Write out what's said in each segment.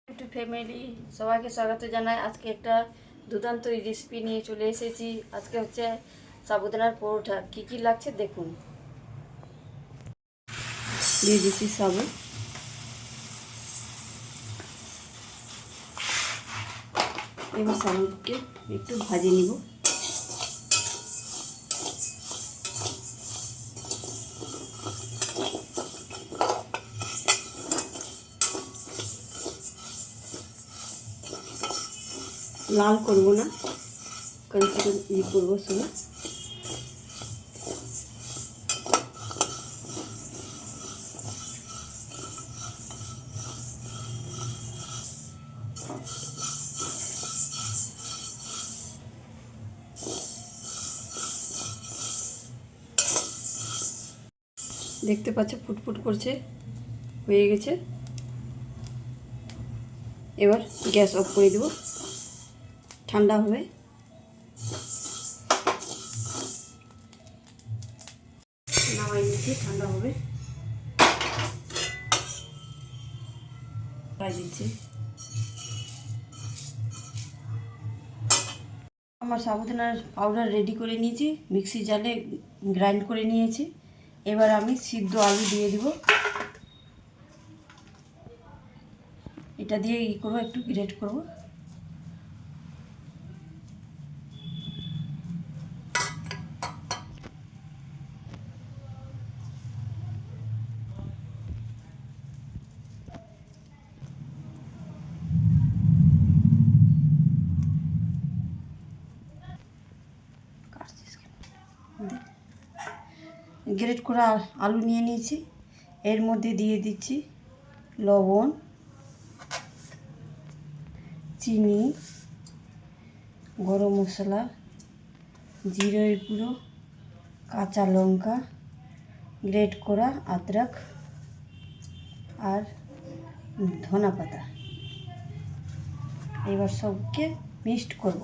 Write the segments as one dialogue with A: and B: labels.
A: YouTube family সবাইকে স্বাগত জানাই। আজকে একটা দুর্দান্ত রেসিপি নিয়ে চলে এসেছি। আজকে হচ্ছে সাবুদানার পরোটা। কি কি লাগছে দেখুন। দিয়ে দিচ্ছি সাবু, এবার সাবুকে একটু ভাজে নিব। লাল করব না, কারণ করবো শুনে। দেখতে পাচ্ছ ফুটফুট করছে, হয়ে গেছে। এবার গ্যাস অফ করে দেব, ঠান্ডা হবে। নামাই নিচ্ছি, ঠান্ডা হবে। দিচ্ছি আমার সাবুদানার পাউডার রেডি করে নিয়েছি, মিক্সি জালে গ্রাইন্ড করে নিয়েছি। এবার আমি সিদ্ধ আলু দিয়ে দিব। এটা দিয়ে করবো, একটু গ্রেট করব। গ্রেট করা আলু নিয়ে নিয়েছি, এর মধ্যে দিয়ে দিচ্ছি লবণ, চিনি, গরম মশলা, জিরের গুঁড়ো, কাঁচা লঙ্কা, গ্রেট করা আদরক আর ধনা পাতা। এবার সবকে মিক্সড করব।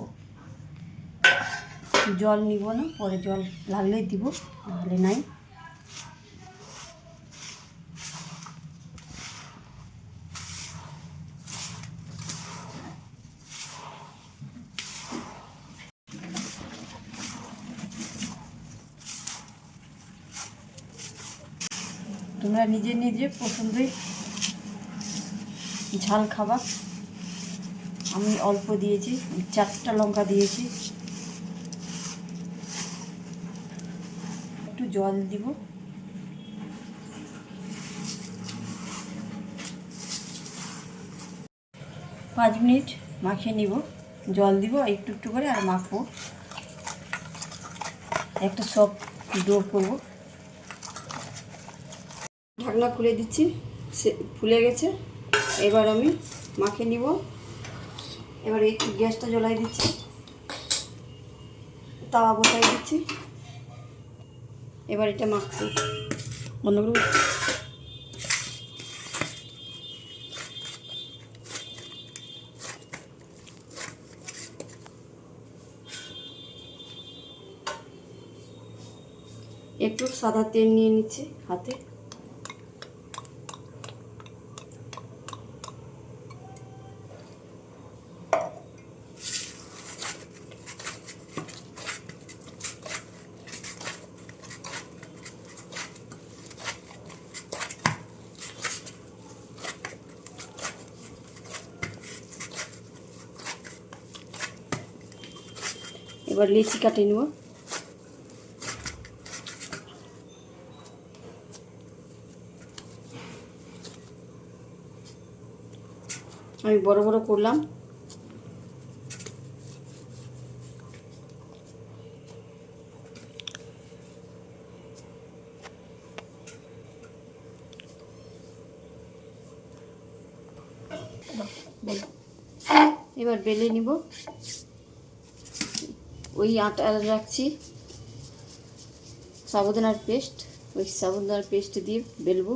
A: জল নিব না, পরে জল লাগলে দিব, নাহলে নাই। তোমরা নিজে নিজে পছন্দই ঝাল খাবার। আমি অল্প দিয়েছি, 4টা লঙ্কা দিয়েছি। একটু জল দিব। পাঁচ মিনিট মাখিয়ে নিব। জল দিব একটু একটু করে আর মাখবো। একটা সফট ডো করব। ঢাকনা খুলে দিচ্ছি, ফুলে গেছে। এবার আমি মাখিয়ে নিব। এবার এই গ্যাসটা জ্বলাই দিচ্ছি, তাওয়া বসাই দিচ্ছি। এবার এটা মাখছি, বন্ধ করব। একটু সাদা তেল নিয়ে নিচ্ছি হাতে। এবার লিচি কাটে নেব। আমি বড় বড় করলাম। এবার বেলে নিব। ওই আটা রাখছি সাবুদানার পেস্ট, ওই সাবুদানার পেস্ট দিয়ে বেলবো।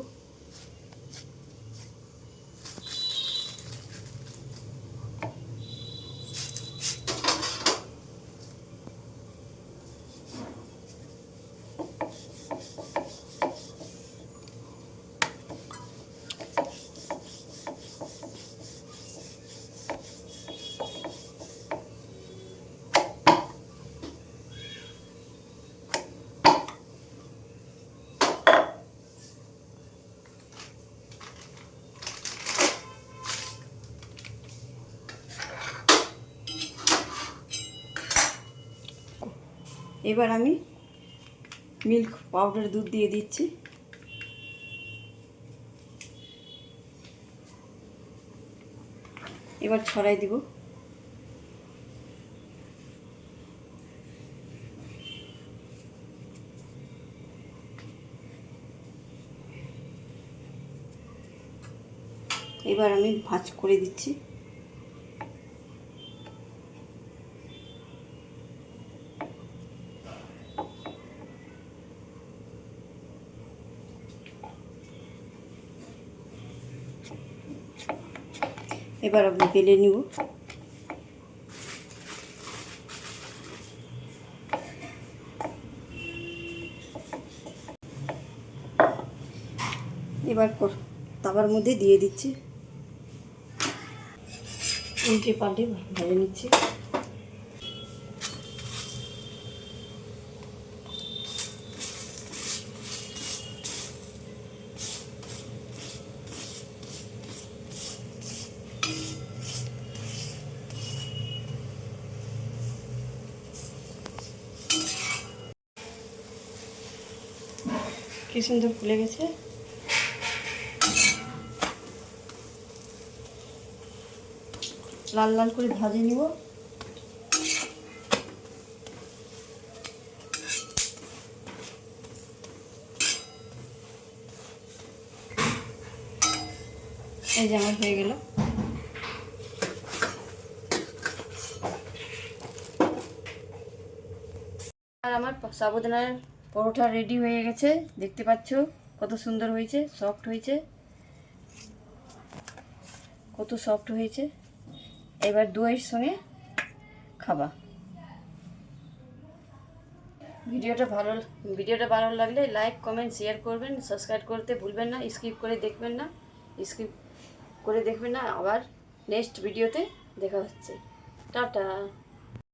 A: এবার আমি মিল্ক পাউডার দুধ দিয়ে দিচ্ছি। এবার ছড়াই দিব। এবার আমি ভাঁজ করে দিচ্ছি। এবার আমি বেলে নিব। এবার তাওয়ার মধ্যে দিয়ে দিচ্ছি, উল্টে পাল্টে ভেজে নিচ্ছি। কি সুন্দর ফুলে গেছে। লাল লাল করে ভাজে নিব। এই যে আমার হয়ে গেল। আর আমার সাবুদানার পরোটা রেডি হয়ে গেছে। দেখতে পাচ্ছ কত সুন্দর হয়েছে, সফট হয়েছে, কত সফট হয়েছে। এবার দইয়ের সঙ্গে খাবা। ভিডিওটা ভালো লাগলে লাইক কমেন্ট শেয়ার করবেন, সাবস্ক্রাইব করতে ভুলবেন না, স্কিপ করে দেখবেন না। আবার নেক্সট ভিডিওতে দেখা হচ্ছে। টাটা।